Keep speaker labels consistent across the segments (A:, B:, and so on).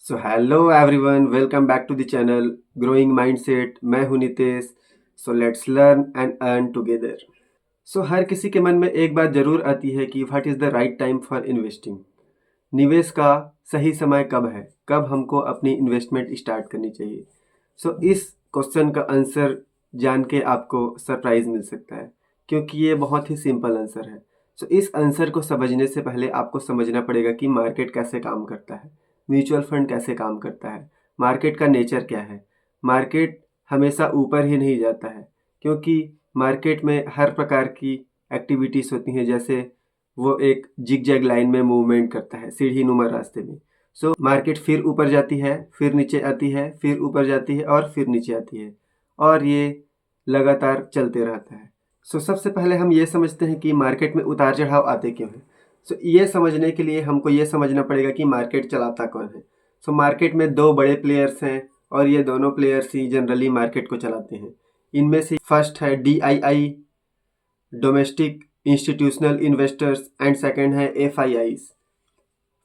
A: So hello everyone, welcome back to the channel growing mindset. मैं हूं Nitesh. So let's learn and earn together. So हर किसी के मन में एक बात जरूर आती है कि what is the right time for investing. निवेश का सही समय कब है, कब हमको अपनी इन्वेस्टमेंट स्टार्ट करनी चाहिए। सो इस क्वेश्चन का आंसर जान के आपको सरप्राइज मिल सकता है, क्योंकि ये बहुत ही सिंपल आंसर है। सो इस आंसर को समझने से पहले आपको समझना पड़ेगा कि मार्केट कैसे काम करता है, म्यूचुअल फंड कैसे काम करता है, मार्केट का नेचर क्या है। मार्केट हमेशा ऊपर ही नहीं जाता है, क्योंकि मार्केट में हर प्रकार की एक्टिविटीज़ होती हैं। जैसे वो एक जिग जैग लाइन में मूवमेंट करता है, सीढ़ी नुमा रास्ते में। सो मार्केट फिर ऊपर जाती है, फिर नीचे आती है, फिर ऊपर जाती है और फिर नीचे आती है, और ये लगातार चलते रहता है। सो सबसे पहले हम ये समझते हैं कि मार्केट में उतार चढ़ाव आते क्यों हैं। सो ये समझने के लिए हमको ये समझना पड़ेगा कि मार्केट चलाता कौन है। सो मार्केट में दो बड़े प्लेयर्स हैं, और ये दोनों प्लेयर्स ही जनरली मार्केट को चलाते हैं। इनमें से फर्स्ट है DII, domestic institutional investors, and second है FIIs,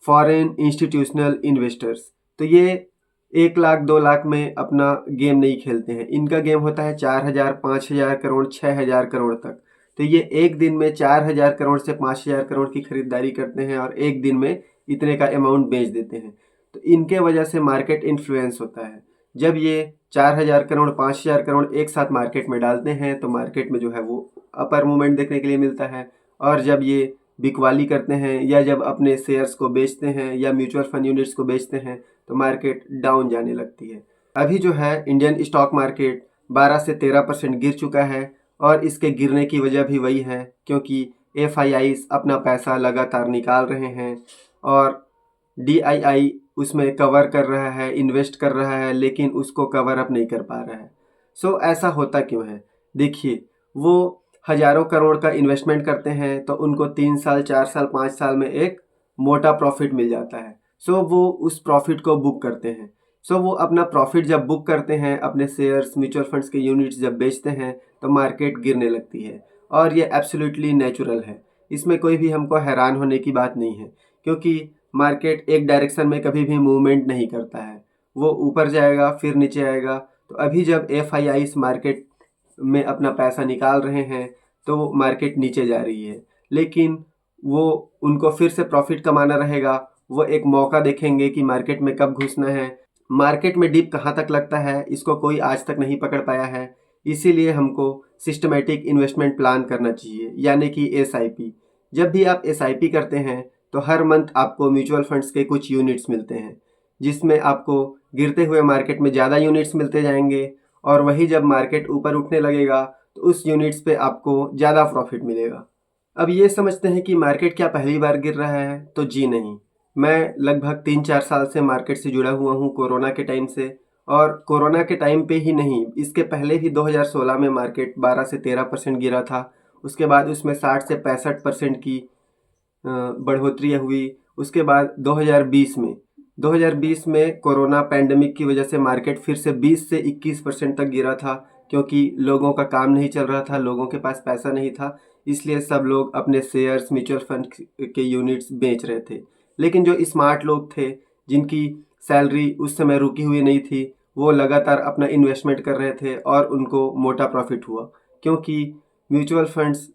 A: फॉरेन इंस्टीट्यूशनल इन्वेस्टर्स। तो ये 1 लाख 2 लाख में अपना गेम नहीं खेलते हैं। इनका गेम होता है 4,000 5,000 करोड़ 6,000 करोड़ तक। तो ये एक दिन में 4,000 करोड़ से 5,000 करोड़ की खरीदारी करते हैं और एक दिन में इतने का अमाउंट बेच देते हैं। तो इनके वजह से मार्केट इन्फ्लुएंस होता है। जब ये 4,000 करोड़ 5,000 करोड़ एक साथ मार्केट में डालते हैं तो मार्केट में जो है वो अपर मूवमेंट देखने के लिए मिलता है। और जब ये बिकवाली करते हैं या जब अपने शेयर्स को बेचते हैं या म्यूचुअल फंड यूनिट्स को बेचते हैं तो मार्केट डाउन जाने लगती है। अभी जो है इंडियन स्टॉक मार्केट 12 से 13% गिर चुका है, और इसके गिरने की वजह भी वही है क्योंकि FIIs अपना पैसा लगातार निकाल रहे हैं और DII उसमें कवर कर रहा है, इन्वेस्ट कर रहा है, लेकिन उसको कवर अप नहीं कर पा रहा है। सो ऐसा होता क्यों है? देखिए, वो हज़ारों करोड़ का इन्वेस्टमेंट करते हैं तो उनको 3 साल 4 साल 5 साल में एक मोटा प्रॉफिट मिल जाता है। सो वो उस प्रॉफिट को बुक करते हैं। सो वो अपना प्रॉफिट जब बुक करते हैं, अपने शेयर्स म्यूचुअल फंड्स के यूनिट्स जब बेचते हैं तो मार्केट गिरने लगती है, और ये एब्सोल्युटली नेचुरल है। इसमें कोई भी हमको हैरान होने की बात नहीं है, क्योंकि मार्केट एक डायरेक्शन में कभी भी मूवमेंट नहीं करता है। वो ऊपर जाएगा फिर नीचे आएगा। तो अभी जब FIIs मार्केट में अपना पैसा निकाल रहे हैं तो मार्केट नीचे जा रही है, लेकिन वो उनको फिर से प्रॉफिट कमाना रहेगा। वो एक मौका देखेंगे कि मार्केट में कब घुसना है। मार्केट में डिप कहाँ तक लगता है इसको कोई आज तक नहीं पकड़ पाया है। इसीलिए हमको सिस्टमेटिक इन्वेस्टमेंट प्लान करना चाहिए, यानी कि SIP। जब भी आप SIP करते हैं तो हर मंथ आपको म्यूचुअल फंड्स के कुछ यूनिट्स मिलते हैं, जिसमें आपको गिरते हुए मार्केट में ज़्यादा यूनिट्स मिलते जाएंगे, और वही जब मार्केट ऊपर उठने लगेगा तो उस यूनिट्स पे आपको ज़्यादा प्रॉफिट मिलेगा। अब ये समझते हैं कि मार्केट क्या पहली बार गिर रहा है? तो जी नहीं। मैं लगभग 3-4 साल से मार्केट से जुड़ा हुआ हूँ, कोरोना के टाइम से। और कोरोना के टाइम पे ही नहीं, इसके पहले भी 2016 में मार्केट 12 से 13% गिरा था। उसके बाद उसमें 60 से 65% की बढ़ोतरी हुई। उसके बाद 2020 में कोरोना पैंडेमिक की वजह से मार्केट फिर से 20 से 21% तक गिरा था, क्योंकि लोगों का काम नहीं चल रहा था, लोगों के पास पैसा नहीं था, इसलिए सब लोग अपने शेयर्स म्यूचुअल फंड के यूनिट्स बेच रहे थे। लेकिन जो स्मार्ट लोग थे, जिनकी सैलरी उस समय रुकी हुई नहीं थी, वो लगातार अपना इन्वेस्टमेंट कर रहे थे और उनको मोटा प्रॉफिट हुआ, क्योंकि म्यूचुअल फंड्स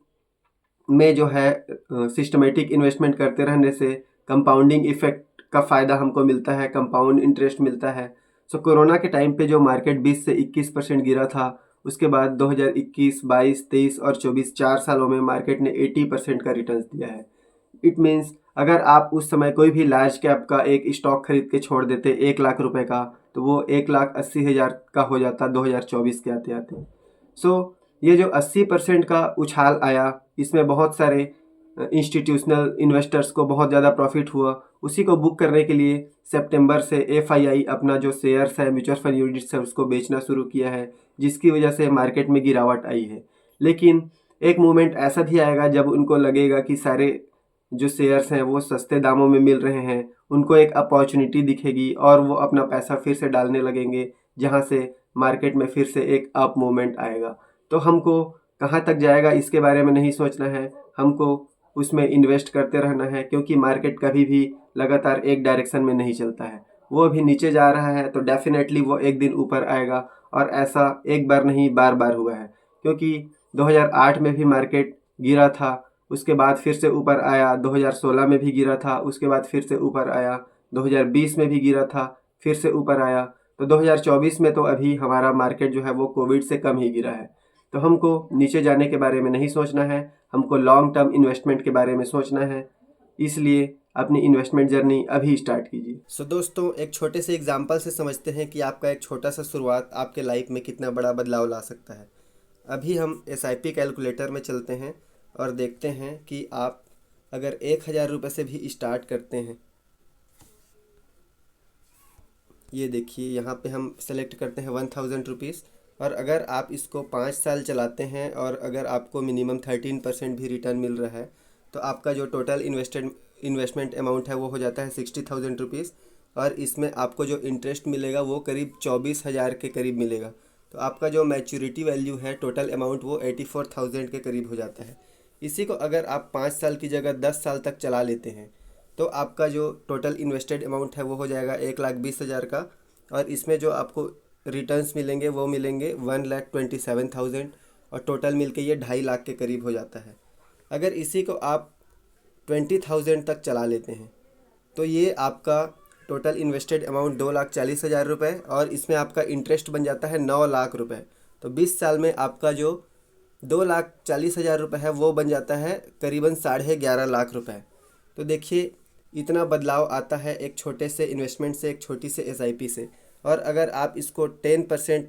A: में जो है सिस्टमेटिक इन्वेस्टमेंट करते रहने से कंपाउंडिंग इफेक्ट का फ़ायदा हमको मिलता है, कंपाउंड इंटरेस्ट मिलता है। सो कोरोना के टाइम पे जो मार्केट 20 से 21% गिरा था, उसके बाद 2021, 22, 23 और 24 4 सालों में मार्केट ने 80% का रिटर्न्स दिया है। इट मीन्स अगर आप उस समय कोई भी लार्ज कैप का एक स्टॉक खरीद के छोड़ देते 1 लाख रुपए का, तो वो 1,80,000 का हो जाता 2024 के आते आते। सो ये जो 80% का उछाल आया, इसमें बहुत सारे इंस्टीट्यूशनल इन्वेस्टर्स को बहुत ज़्यादा प्रॉफिट हुआ। उसी को बुक करने के लिए सितंबर से FII अपना जो शेयर्स है म्यूचुअल फंड यूनिट्स है उसको बेचना शुरू किया है, जिसकी वजह से मार्केट में गिरावट आई है। लेकिन एक मोमेंट ऐसा भी आएगा जब उनको लगेगा कि सारे जो शेयर्स हैं वो सस्ते दामों में मिल रहे हैं, उनको एक अपॉर्चुनिटी दिखेगी और वो अपना पैसा फिर से डालने लगेंगे, जहाँ से मार्केट में फिर से एक अप मूवमेंट आएगा। तो हमको कहाँ तक जाएगा इसके बारे में नहीं सोचना है, हमको उसमें इन्वेस्ट करते रहना है, क्योंकि मार्केट कभी भी लगातार एक डायरेक्शन में नहीं चलता है। वो अभी नीचे जा रहा है तो डेफिनेटली वो एक दिन ऊपर आएगा। और ऐसा एक बार नहीं बार बार हुआ है, क्योंकि 2008 में भी मार्केट गिरा था, उसके बाद फिर से ऊपर आया। 2016 में भी गिरा था, उसके बाद फिर से ऊपर आया। 2020 में भी गिरा था, फिर से ऊपर आया। तो 2024 में तो अभी हमारा मार्केट जो है वो कोविड से कम ही गिरा है। तो हमको नीचे जाने के बारे में नहीं सोचना है, हमको लॉन्ग टर्म इन्वेस्टमेंट के बारे में सोचना है। इसलिए अपनी इन्वेस्टमेंट जर्नी अभी स्टार्ट कीजिए। सो दोस्तों, एक छोटे से एग्जांपल से समझते हैं कि आपका एक छोटा सा शुरुआत आपके लाइफ में कितना बड़ा बदलाव ला सकता है। अभी हम SIP कैलकुलेटर में चलते हैं और देखते हैं कि आप अगर 1000 रुपये से भी स्टार्ट करते हैं, ये देखिए यहाँ पे हम सेलेक्ट करते हैं 1000 रुपीज़। और अगर आप इसको 5 साल चलाते हैं और अगर आपको मिनिमम 13% भी रिटर्न मिल रहा है, तो आपका जो टोटल इन्वेस्टमेंट अमाउंट है वो हो जाता है 60,000 रुपीज़। और इसमें आपको जो इंटरेस्ट मिलेगा वो करीब 24,000 के करीब मिलेगा। तो आपका जो मैच्योरिटी वैल्यू है टोटल अमाउंट वो 84,000 के करीब हो जाता है। इसी को अगर आप 5 साल की जगह 10 साल तक चला लेते हैं, तो आपका जो टोटल इन्वेस्टेड अमाउंट है वो हो जाएगा 1,20,000 का। और इसमें जो आपको रिटर्न्स मिलेंगे वो मिलेंगे 1,27,000, और टोटल मिलके ये 2.5 लाख के करीब हो जाता है। अगर इसी को आप 20,000 तक चला लेते हैं, तो ये आपका टोटल इन्वेस्टेड अमाउंट 2,40,000 रुपये, और इसमें आपका इंटरेस्ट बन जाता है 9 लाख रुपए। तो 20 साल में आपका जो 2,40,000 रुपये है वो बन जाता है करीबन 11.5 लाख रुपए। तो देखिए इतना बदलाव आता है एक छोटे से इन्वेस्टमेंट से, एक छोटी से SIP से। और अगर आप इसको 10%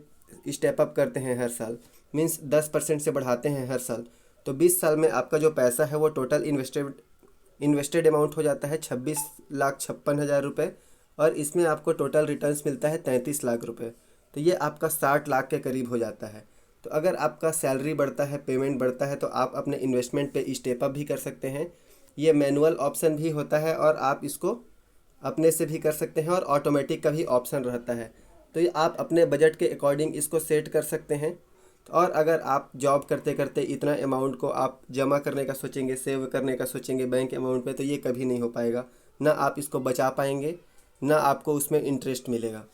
A: स्टेप अप करते हैं हर साल, मीन्स 10% से बढ़ाते हैं हर साल, तो 20 साल में आपका जो पैसा है वो टोटल इन्वेस्टेड अमाउंट हो जाता है 26,56,000 रुपये। और इसमें आपको टोटल रिटर्न्स मिलता है 33 लाख रुपए। तो ये आपका 60 लाख के करीब हो जाता है। तो अगर आपका सैलरी बढ़ता है, पेमेंट बढ़ता है, तो आप अपने इन्वेस्टमेंट पे स्टेप अप भी कर सकते हैं। ये मैनुअल ऑप्शन भी होता है और आप इसको अपने से भी कर सकते हैं, और ऑटोमेटिक का भी ऑप्शन रहता है। तो ये आप अपने बजट के अकॉर्डिंग इसको सेट कर सकते हैं। और अगर आप जॉब करते करते इतना अमाउंट को आप जमा करने का सोचेंगे, सेव करने का सोचेंगे बैंक अमाउंट पे, तो ये कभी नहीं हो पाएगा। ना आप इसको बचा पाएंगे, ना आपको उसमें इंटरेस्ट मिलेगा।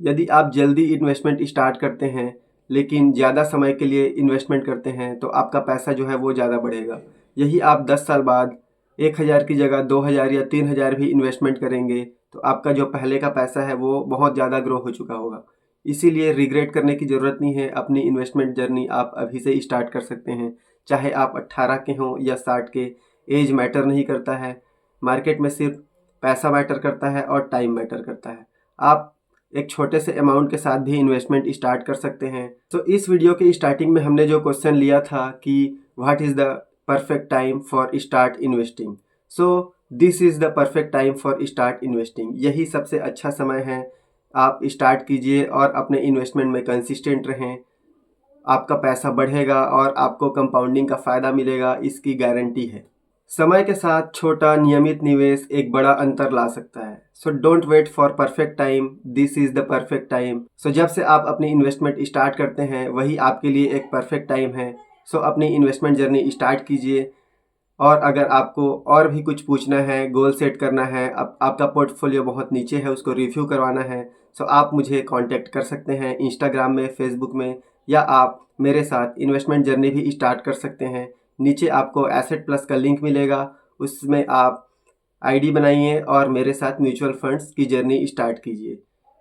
A: यदि आप जल्दी इन्वेस्टमेंट स्टार्ट करते हैं लेकिन ज़्यादा समय के लिए इन्वेस्टमेंट करते हैं, तो आपका पैसा जो है वो ज़्यादा बढ़ेगा। यही आप 10 साल बाद 1,000 की जगह 2,000 या 3,000 भी इन्वेस्टमेंट करेंगे, तो आपका जो पहले का पैसा है वो बहुत ज़्यादा ग्रो हो चुका होगा। इसीलिए रिग्रेट करने की ज़रूरत नहीं है। अपनी इन्वेस्टमेंट जर्नी आप अभी से स्टार्ट कर सकते हैं, चाहे आप 18 के हों या 60 के। एज मैटर नहीं करता है, मार्केट में सिर्फ पैसा मैटर करता है और टाइम मैटर करता है। आप एक छोटे से अमाउंट के साथ भी इन्वेस्टमेंट स्टार्ट कर सकते हैं। तो इस वीडियो के स्टार्टिंग में हमने जो क्वेश्चन लिया था कि what is the perfect time for start investing, so this is the perfect time for start investing. यही सबसे अच्छा समय है। आप स्टार्ट कीजिए और अपने इन्वेस्टमेंट में कंसिस्टेंट रहें। आपका पैसा बढ़ेगा और आपको कंपाउंडिंग का फ़ायदा मिलेगा, इसकी गारंटी है। समय के साथ छोटा नियमित निवेश एक बड़ा अंतर ला सकता है। So don't wait for perfect time, this is the perfect time. So जब से आप अपनी इन्वेस्टमेंट स्टार्ट करते हैं वही आपके लिए एक परफेक्ट टाइम है। सो अपनी इन्वेस्टमेंट जर्नी स्टार्ट कीजिए। और अगर आपको और भी कुछ पूछना है, गोल सेट करना है, आपका पोर्टफोलियो बहुत नीचे है, उसको रिव्यू करवाना है, सो आप मुझे कांटेक्ट कर सकते हैं इंस्टाग्राम में, फेसबुक में, या आप मेरे साथ इन्वेस्टमेंट जर्नी भी स्टार्ट कर सकते हैं। नीचे आपको एसेट प्लस का लिंक मिलेगा, उसमें आप आईडी बनाइए और मेरे साथ म्यूचुअल फंड्स की जर्नी स्टार्ट कीजिए।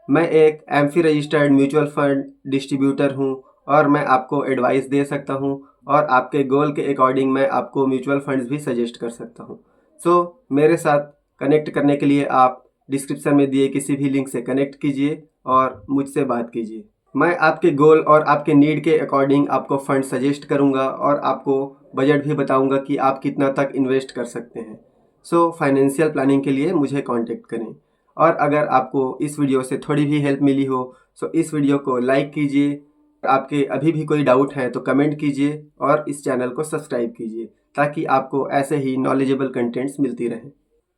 A: मैं एक AMFI registered mutual fund distributor हूँ और मैं आपको एडवाइस दे सकता हूँ, और आपके गोल के अकॉर्डिंग मैं आपको म्यूचुअल फंड्स भी सजेस्ट कर सकता हूँ। सो मेरे साथ कनेक्ट करने के लिए आप डिस्क्रिप्शन में दिए किसी भी लिंक से कनेक्ट कीजिए और मुझसे बात कीजिए। मैं आपके गोल और आपके नीड के अकॉर्डिंग आपको फंड सजेस्ट करूँगा और आपको बजट भी बताऊँगा कि आप कितना तक इन्वेस्ट कर सकते हैं। सो फाइनेंशियल प्लानिंग के लिए मुझे कांटेक्ट करें। और अगर आपको इस वीडियो से थोड़ी भी हेल्प मिली हो, सो इस वीडियो को लाइक कीजिए। आपके अभी भी कोई डाउट है तो कमेंट कीजिए और इस चैनल को सब्सक्राइब कीजिए, ताकि आपको ऐसे ही नॉलेजेबल कंटेंट्स मिलती रहें।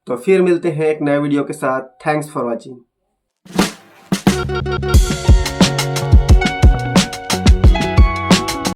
A: तो फिर मिलते हैं एक नए वीडियो के साथ। Thanks for watching.